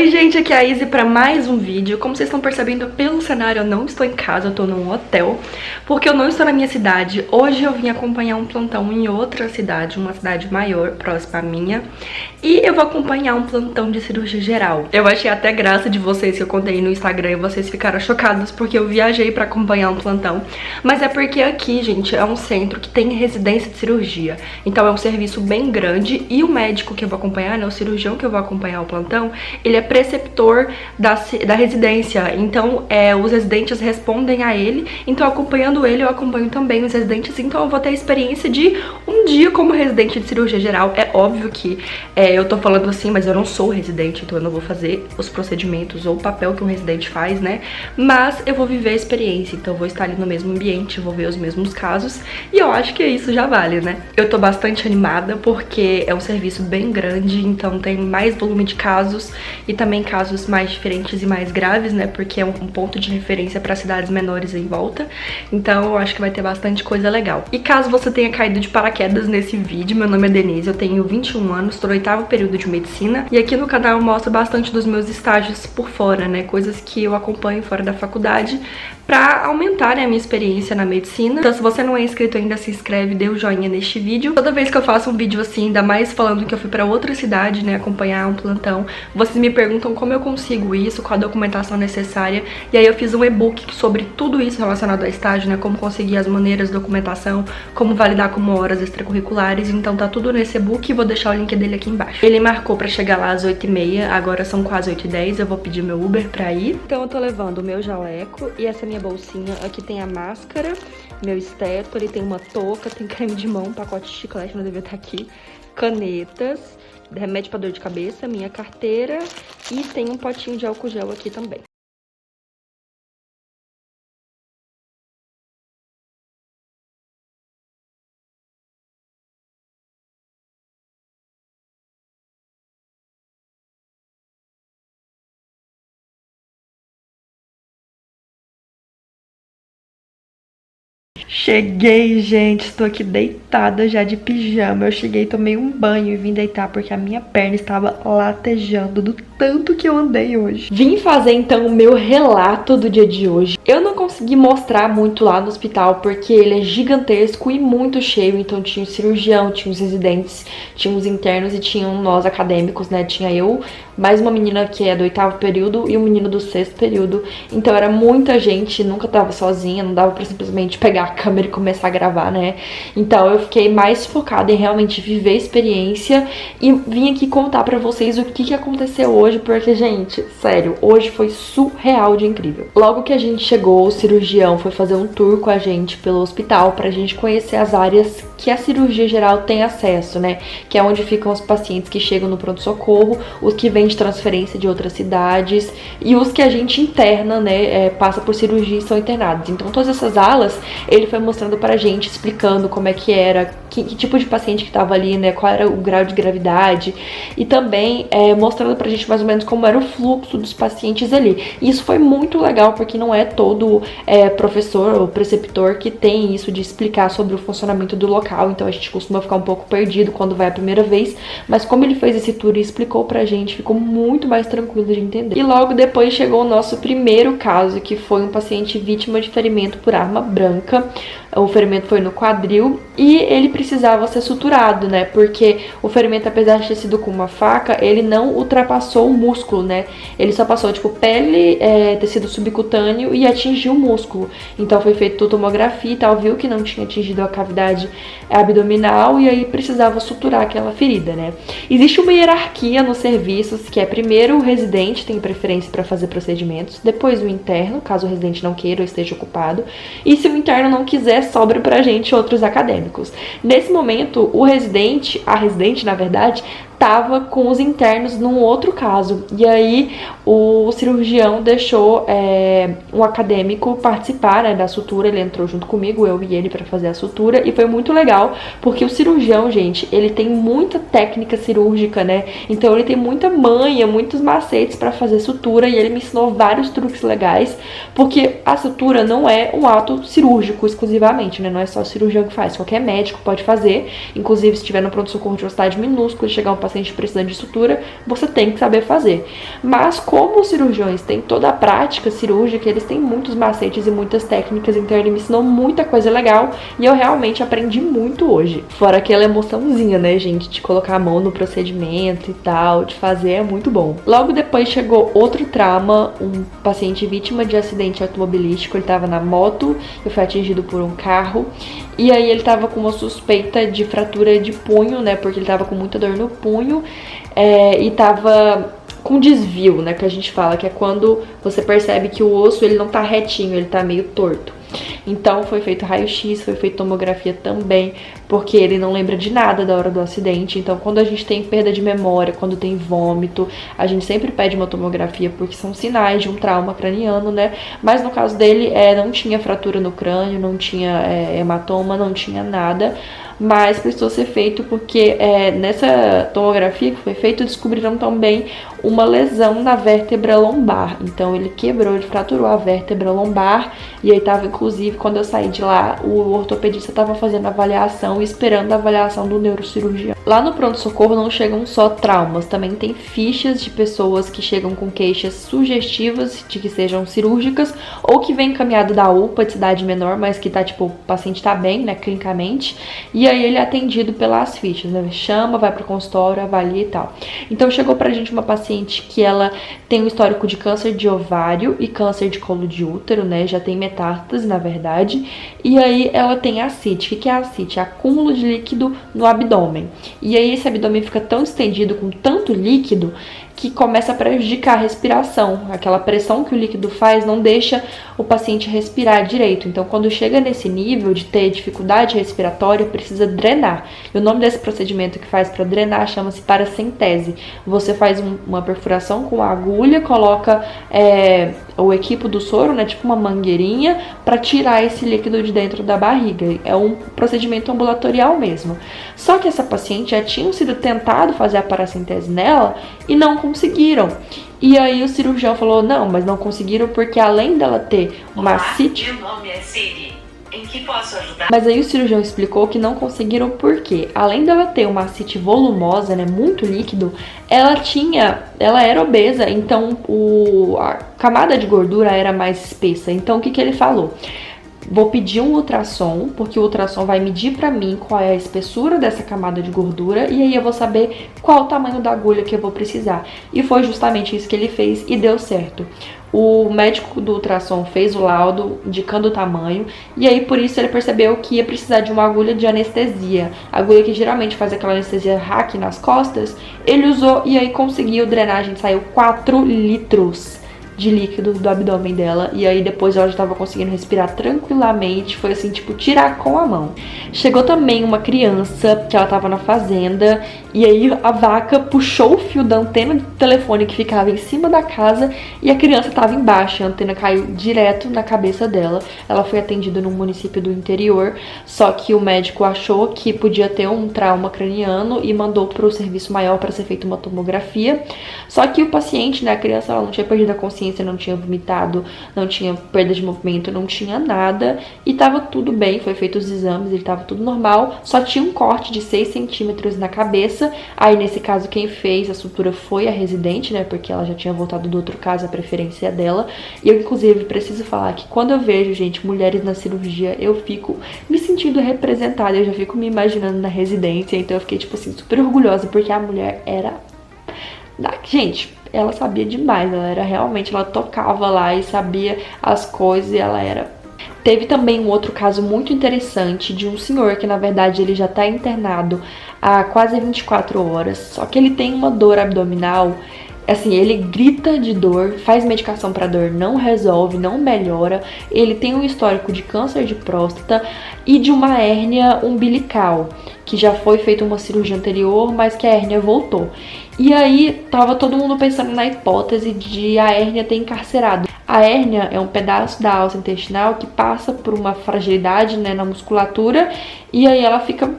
Oi gente, aqui é a Izzy para mais um vídeo. Como vocês estão percebendo pelo cenário, eu não estou em casa, eu estou num hotel, porque eu não estou na minha cidade. Hoje eu vim acompanhar um plantão em outra cidade, uma cidade maior, próxima à minha, e eu vou acompanhar um plantão de cirurgia geral. Eu achei até graça de vocês que eu contei no Instagram e vocês ficaram chocados porque eu viajei para acompanhar um plantão, mas é porque aqui, gente, é um centro que tem residência de cirurgia, então é um serviço bem grande e o médico que eu vou acompanhar, né, o cirurgião que eu vou acompanhar o plantão, ele é preceptor da residência, então os residentes respondem a ele, então acompanhando ele eu acompanho também os residentes, então eu vou ter a experiência de um dia como residente de cirurgia geral. É óbvio que eu tô falando assim, mas eu não sou residente, então eu não vou fazer os procedimentos ou o papel que um residente faz, né, mas eu vou viver a experiência, então eu vou estar ali no mesmo ambiente, vou ver os mesmos casos e eu acho que isso já vale, né. Eu tô bastante animada porque é um serviço bem grande, então tem mais volume de casos e também casos mais diferentes e mais graves, né, porque é um ponto de referência para cidades menores em volta, então eu acho que vai ter bastante coisa legal. E caso você tenha caído de paraquedas nesse vídeo, meu nome é Denise, eu tenho 21 anos, estou no 8º período de medicina, e aqui no canal eu mostro bastante dos meus estágios por fora, né, coisas que eu acompanho fora da faculdade, pra aumentar, né, a minha experiência na medicina. Então se você não é inscrito ainda, se inscreve, dê o joinha neste vídeo. Toda vez que eu faço um vídeo assim, ainda mais falando que eu fui pra outra cidade, né, acompanhar um plantão, vocês me perguntam como eu consigo isso, qual a documentação necessária, e aí eu fiz um e-book sobre tudo isso relacionado ao estágio, né, como conseguir as maneiras de documentação, como validar como horas extracurriculares, então tá tudo nesse e-book e vou deixar o link dele aqui embaixo. Ele marcou pra chegar lá às 8h30, agora são quase 8h10, eu vou pedir meu Uber pra ir. Então eu tô levando o meu jaleco e essa minha bolsinha. Aqui tem a máscara, meu esteto, ele tem uma touca, tem creme de mão, pacote de chiclete, não devia estar aqui, canetas, remédio pra dor de cabeça, minha carteira e tem um potinho de álcool gel aqui também. Cheguei, gente, estou aqui deitada já de pijama. Eu cheguei, tomei um banho e vim deitar porque a minha perna estava latejando do tanto que eu andei hoje. Vim fazer então o meu relato do dia de hoje. Eu não consegui mostrar muito lá no hospital porque ele é gigantesco e muito cheio, então tinha o cirurgião, tinha os residentes, tinha os internos e tinham nós acadêmicos, né, tinha eu, mais uma menina que é do 8º período e um menino do 6º período, então era muita gente, nunca tava sozinha, não dava pra simplesmente pegar a câmera e começar a gravar, né, então eu fiquei mais focada em realmente viver a experiência e vim aqui contar pra vocês o que aconteceu hoje, porque, gente, sério, hoje foi surreal de incrível. Logo que a gente chegou, o cirurgião foi fazer um tour com a gente pelo hospital pra gente conhecer as áreas que a cirurgia geral tem acesso, né, que é onde ficam os pacientes que chegam no pronto-socorro, os que vêm de transferência de outras cidades e os que a gente interna, né, passa por cirurgia e são internados. Então todas essas alas ele foi mostrando pra gente, explicando como é que era, que tipo de paciente que tava ali, né, qual era o grau de gravidade e também mostrando pra gente mais ou menos como era o fluxo dos pacientes ali. E isso foi muito legal porque não é todo professor ou preceptor que tem isso de explicar sobre o funcionamento do local, então a gente costuma ficar um pouco perdido quando vai a primeira vez, mas como ele fez esse tour e explicou pra gente, ficou muito mais tranquilo de entender. E logo depois chegou o nosso primeiro caso, que foi um paciente vítima de ferimento por arma branca. O ferimento foi no quadril e ele precisava ser suturado, né, porque o ferimento, apesar de ter sido com uma faca, ele não ultrapassou o músculo, né, ele só passou, tipo, pele, tecido subcutâneo e atingiu o músculo. Então foi feito tomografia e tal, viu que não tinha atingido a cavidade abdominal e aí precisava suturar aquela ferida, né. Existe uma hierarquia nos serviços, que é primeiro o residente tem preferência para fazer procedimentos, depois o interno, caso o residente não queira ou esteja ocupado, e se o interno não quiser, sobra pra gente outros acadêmicos. Nesse momento, o residente, a residente, na verdade, tava com os internos num outro caso, e aí o cirurgião deixou um acadêmico participar, né, da sutura. Ele entrou junto comigo, eu e ele, para fazer a sutura, e foi muito legal, porque o cirurgião, gente, ele tem muita técnica cirúrgica, né, então ele tem muita manha, muitos macetes para fazer sutura, e ele me ensinou vários truques legais, porque a sutura não é um ato cirúrgico exclusivamente, né, não é só o cirurgião que faz, qualquer médico pode fazer, inclusive se estiver no pronto-socorro de uma cidade minúscula e chegar um paciente precisando de sutura, você tem que saber fazer. Mas como os cirurgiões têm toda a prática cirúrgica, eles têm muitos macetes e muitas técnicas, então ele me ensinou muita coisa legal e eu realmente aprendi muito hoje. Fora aquela emoçãozinha, né, gente, de colocar a mão no procedimento e tal, de fazer, é muito bom. Logo depois chegou outro trauma, um paciente vítima de acidente automobilístico, ele estava na moto e foi atingido por um carro. E aí ele tava com uma suspeita de fratura de punho, né, porque ele tava com muita dor no punho e tava com desvio, né, que a gente fala, que é quando você percebe que o osso ele não tá retinho, ele tá meio torto. Então foi feito raio-x, foi feita tomografia também, porque ele não lembra de nada da hora do acidente. Então quando a gente tem perda de memória, quando tem vômito, a gente sempre pede uma tomografia, porque são sinais de um trauma craniano, né? Mas no caso dele, não tinha fratura no crânio, não tinha hematoma, não tinha nada. Mas precisou ser feito porque nessa tomografia que foi feita, descobriram também uma lesão na vértebra lombar. Então ele quebrou, ele fraturou a vértebra lombar. E aí tava, inclusive, quando eu saí de lá, o ortopedista estava fazendo a avaliação e esperando a avaliação do neurocirurgião. Lá no pronto-socorro não chegam só traumas, também tem fichas de pessoas que chegam com queixas sugestivas de que sejam cirúrgicas ou que vem encaminhado da UPA de cidade menor, mas que tá, tipo, o paciente tá bem, né, clinicamente. E aí ele é atendido pelas fichas, né? Chama, vai pro consultório, avalia e tal. Então chegou pra gente uma paciente que ela tem um histórico de câncer de ovário e câncer de colo de útero, né? Já tem metástase, na verdade. E aí ela tem ascite. O que é ascite? É acúmulo de líquido no abdômen. E aí esse abdômen fica tão estendido com tanto líquido que começa a prejudicar a respiração. Aquela pressão que o líquido faz não deixa o paciente respirar direito. Então, quando chega nesse nível de ter dificuldade respiratória, precisa drenar. E o nome desse procedimento que faz para drenar chama-se paracentese. Você faz uma perfuração com a agulha, coloca o equipo do soro, né, tipo uma mangueirinha, para tirar esse líquido de dentro da barriga. É um procedimento ambulatorial mesmo. Só que essa paciente já tinha sido tentado fazer a paracentese nela e não conseguiram. E aí o cirurgião falou, não, mas não conseguiram porque além dela ter uma ascite... Meu nome é Siri. Em que posso ajudar? Mas aí o cirurgião explicou que não conseguiram porque, além dela ter uma ascite volumosa, né, muito líquido, ela era obesa, então a camada de gordura era mais espessa. Então o que ele falou? Vou pedir um ultrassom, porque o ultrassom vai medir pra mim qual é a espessura dessa camada de gordura e aí eu vou saber qual o tamanho da agulha que eu vou precisar. E foi justamente isso que ele fez e deu certo. O médico do ultrassom fez o laudo indicando o tamanho e aí por isso ele percebeu que ia precisar de uma agulha de anestesia. A agulha que geralmente faz aquela anestesia hack nas costas, ele usou e aí conseguiu drenagem, saiu 4 litros de líquido do abdômen dela, e aí depois ela já estava conseguindo respirar tranquilamente, foi assim, tipo, tirar com a mão. Chegou também uma criança, que ela estava na fazenda, e aí a vaca puxou o fio da antena de telefone que ficava em cima da casa, e a criança estava embaixo, a antena caiu direto na cabeça dela. Ela foi atendida num município do interior, só que o médico achou que podia ter um trauma craniano e mandou para o serviço maior para ser feita uma tomografia. Só que o paciente, né, a criança, ela não tinha perdido a consciência, não tinha vomitado, não tinha perda de movimento, não tinha nada e tava tudo bem, foi feito os exames, ele tava tudo normal, só tinha um corte de 6 centímetros na cabeça. Aí nesse caso quem fez a sutura foi a residente, né, porque ela já tinha voltado do outro caso, a preferência dela. E eu inclusive preciso falar que quando eu vejo, gente, mulheres na cirurgia, eu fico me sentindo representada, eu já fico me imaginando na residência, então eu fiquei tipo assim, super orgulhosa, porque a mulher era... Gente, ela sabia demais, ela tocava lá e sabia as coisas e ela era... Teve também um outro caso muito interessante de um senhor que, na verdade, ele já tá internado há quase 24 horas, só que ele tem uma dor abdominal, assim, ele grita de dor, faz medicação para dor, não resolve, não melhora, ele tem um histórico de câncer de próstata e de uma hérnia umbilical, que já foi feita uma cirurgia anterior, mas que a hérnia voltou. E aí tava todo mundo pensando na hipótese de a hérnia ter encarcerado. A hérnia é um pedaço da alça intestinal que passa por uma fragilidade, né, na musculatura e aí ela fica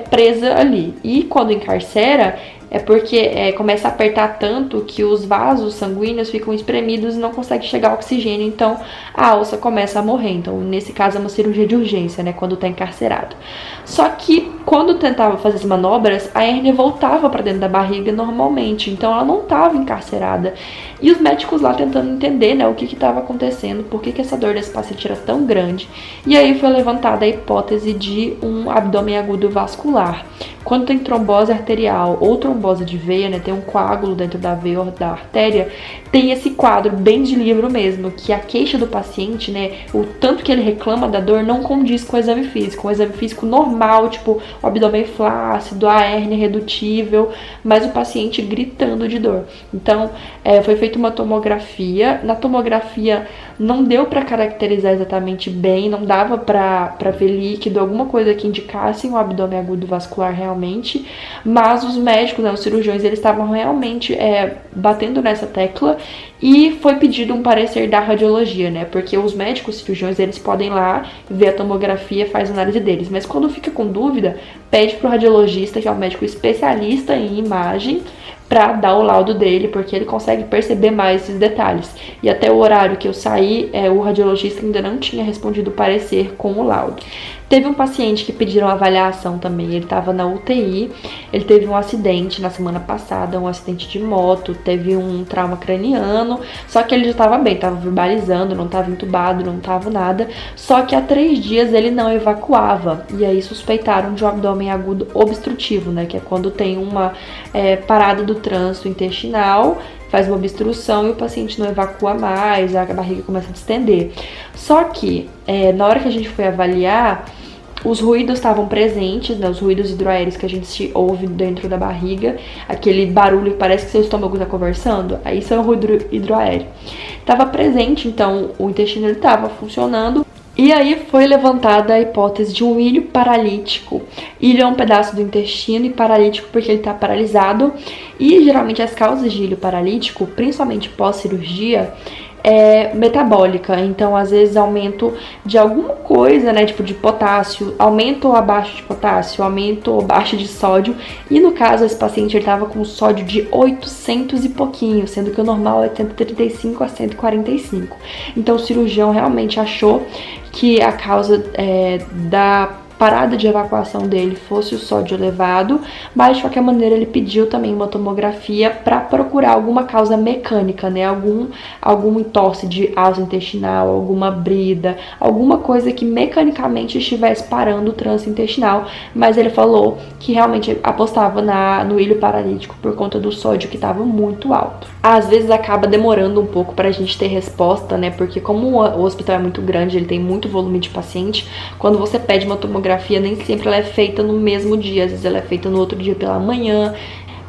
presa ali. E quando encarcera, É porque começa a apertar tanto que os vasos sanguíneos ficam espremidos e não consegue chegar oxigênio, então a alça começa a morrer. Então, nesse caso, é uma cirurgia de urgência, né, quando tá encarcerado. Só que, quando tentava fazer as manobras, a hérnia voltava para dentro da barriga normalmente, então ela não estava encarcerada. E os médicos lá tentando entender, né, o que estava acontecendo, por que essa dor desse paciente era tão grande. E aí foi levantada a hipótese de um abdômen agudo vascular. Quando tem trombose arterial ou trombose de veia, né, tem um coágulo dentro da veia ou da artéria, tem esse quadro bem de livro mesmo, que a queixa do paciente, né, o tanto que ele reclama da dor não condiz com o exame físico. Um exame físico normal, tipo o abdômen flácido, a hérnia redutível, mas o paciente gritando de dor. Então, foi feita uma tomografia. Na tomografia não deu para caracterizar exatamente bem, não dava para ver líquido, alguma coisa que indicasse um abdômen agudo vascular realmente, mas os médicos, né, os cirurgiões, eles estavam realmente batendo nessa tecla e foi pedido um parecer da radiologia, né, porque os médicos cirurgiões, eles podem ir lá ver a tomografia, faz a análise deles, mas quando fica com dúvida, pede pro radiologista, que é um médico especialista em imagem, para dar o laudo dele, porque ele consegue perceber mais esses detalhes. E até o horário que eu saí, o radiologista ainda não tinha respondido o parecer com o laudo. Teve um paciente que pediram avaliação também, ele estava na UTI, ele teve um acidente na semana passada, um acidente de moto, teve um trauma craniano, só que ele já estava bem, estava verbalizando, não estava entubado, não estava nada, só que há 3 dias ele não evacuava, e aí suspeitaram de um abdômen agudo obstrutivo, né, que é quando tem uma parada do trânsito intestinal, faz uma obstrução e o paciente não evacua mais, a barriga começa a distender. Só que, na hora que a gente foi avaliar, os ruídos estavam presentes, né, os ruídos hidroaéreos que a gente ouve dentro da barriga, aquele barulho que parece que seu estômago está conversando, aí isso é o ruído hidroaéreo. Estava presente, então o intestino estava funcionando. E aí foi levantada a hipótese de um ilho paralítico. Ilho é um pedaço do intestino e paralítico porque ele está paralisado. E geralmente as causas de ilho paralítico, principalmente pós-cirurgia, metabólica, então às vezes aumento de alguma coisa, né, tipo de potássio, aumento ou abaixo de potássio, aumento ou abaixo de sódio, e no caso esse paciente ele tava com sódio de 800 e pouquinho, sendo que o normal é 135 a 145. Então o cirurgião realmente achou que a causa da parada de evacuação dele fosse o sódio elevado, mas de qualquer maneira ele pediu também uma tomografia para procurar alguma causa mecânica, né? Algum entorse de alça intestinal, alguma brida, alguma coisa que mecanicamente estivesse parando o trânsito intestinal, mas ele falou que realmente apostava no ilho paralítico por conta do sódio que estava muito alto. Às vezes acaba demorando um pouco para a gente ter resposta, né? Porque como o hospital é muito grande, ele tem muito volume de paciente, quando você pede uma tomografia, nem sempre ela é feita no mesmo dia, às vezes ela é feita no outro dia pela manhã,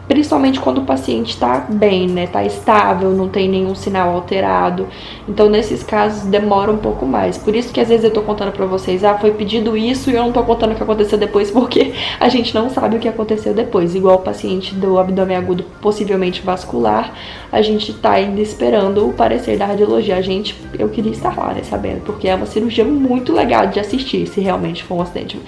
principalmente quando o paciente está bem, né, tá estável, não tem nenhum sinal alterado. Então nesses casos demora um pouco mais. Por isso que às vezes eu tô contando pra vocês, foi pedido isso e eu não tô contando o que aconteceu depois, porque a gente não sabe o que aconteceu depois. Igual o paciente do abdômen agudo possivelmente vascular, a gente tá ainda esperando o parecer da radiologia. Eu queria estar lá, né, sabendo, porque é uma cirurgia muito legal de assistir, se realmente for um acidente,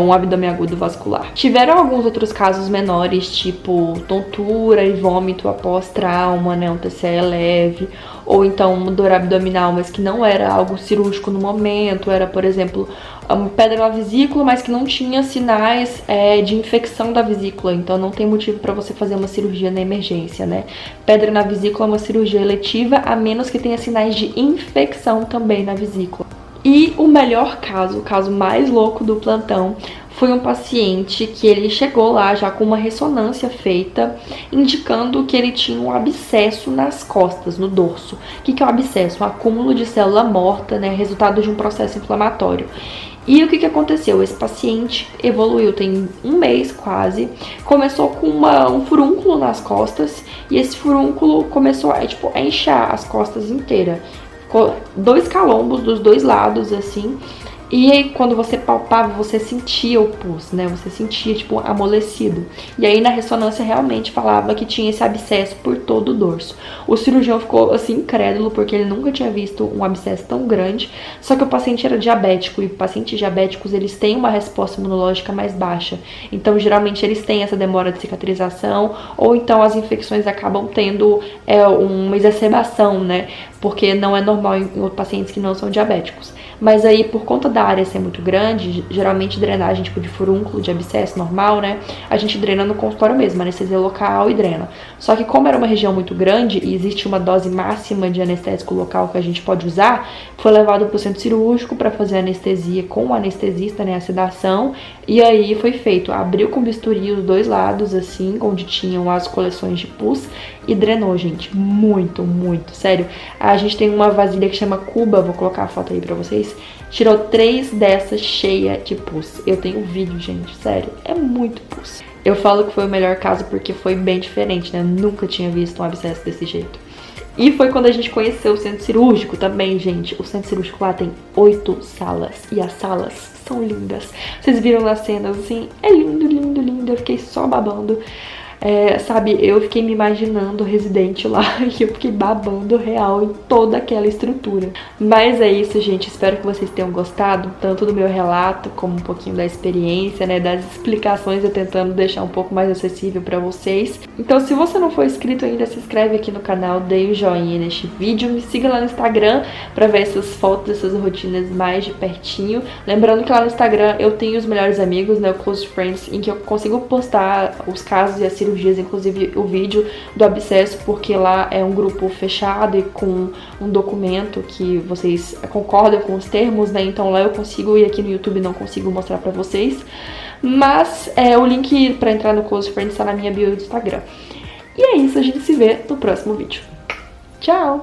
um abdômen agudo vascular. Tiveram alguns outros casos menores, tipo tontura e vômito após trauma, né, um TCE leve, ou então uma dor abdominal, mas que não era algo cirúrgico no momento, era, por exemplo, uma pedra na vesícula, mas que não tinha sinais de infecção da vesícula, então não tem motivo para você fazer uma cirurgia na emergência, né? Pedra na vesícula é uma cirurgia eletiva, a menos que tenha sinais de infecção também na vesícula. E o melhor caso, o caso mais louco do plantão, foi um paciente que ele chegou lá já com uma ressonância feita, indicando que ele tinha um abscesso nas costas, no dorso. O que é um abscesso? Um acúmulo de célula morta, né, resultado de um processo inflamatório. E o que aconteceu? Esse paciente evoluiu, tem 1 mês quase, começou com um furúnculo nas costas, e esse furúnculo começou a inchar as costas inteiras. Ficou 2 calombos dos 2 lados, assim, E aí, quando você palpava, você sentia o pus, né? Você sentia, tipo, amolecido. E aí, na ressonância, realmente falava que tinha esse abscesso por todo o dorso. O cirurgião ficou, assim, incrédulo, porque ele nunca tinha visto um abscesso tão grande. Só que o paciente era diabético, e pacientes diabéticos, eles têm uma resposta imunológica mais baixa. Então, geralmente, eles têm essa demora de cicatrização, ou então as infecções acabam tendo uma exacerbação, né? Porque não é normal em pacientes que não são diabéticos. Mas aí, por conta da área ser muito grande, geralmente drenagem tipo de furúnculo, de abscesso normal, né? A gente drena no consultório mesmo, anestesia local e drena. Só que como era uma região muito grande e existe uma dose máxima de anestésico local que a gente pode usar, foi levado para o centro cirúrgico para fazer anestesia com o anestesista, né? A sedação. E aí foi feito, abriu com bisturi os dois lados, assim, onde tinham as coleções de pus e drenou, gente. Muito, muito, sério. A gente tem uma vasilha que chama Cuba, vou colocar a foto aí pra vocês. Tirou 3 dessas cheia de pus. Eu tenho vídeo, gente, sério, é muito pus. Eu falo que foi o melhor caso porque foi bem diferente, né? Eu nunca tinha visto um abscesso desse jeito. E foi quando a gente conheceu o centro cirúrgico também, gente. O centro cirúrgico lá tem 8 salas. E as salas são lindas. Vocês viram nas cenas, assim, é lindo, lindo, lindo. Eu fiquei só babando. Sabe, eu fiquei me imaginando residente lá e eu fiquei babando real em toda aquela estrutura. Mas é isso, gente, espero que vocês tenham gostado, tanto do meu relato como um pouquinho da experiência, né, das explicações, eu tentando deixar um pouco mais acessível pra vocês. Então, se você não for inscrito ainda, se inscreve aqui no canal, dê um joinha neste vídeo, me siga lá no Instagram pra ver essas fotos, essas rotinas mais de pertinho. Lembrando que lá no Instagram eu tenho os melhores amigos, né, o Close Friends, em que eu consigo postar os casos e as cirurgias, inclusive o vídeo do abscesso, porque lá é um grupo fechado e com um documento que vocês concordam com os termos, né? Então lá eu consigo, e aqui no YouTube não consigo mostrar pra vocês. Mas o link pra entrar no Close Friends tá na minha bio do Instagram. E é isso, a gente se vê no próximo vídeo. Tchau!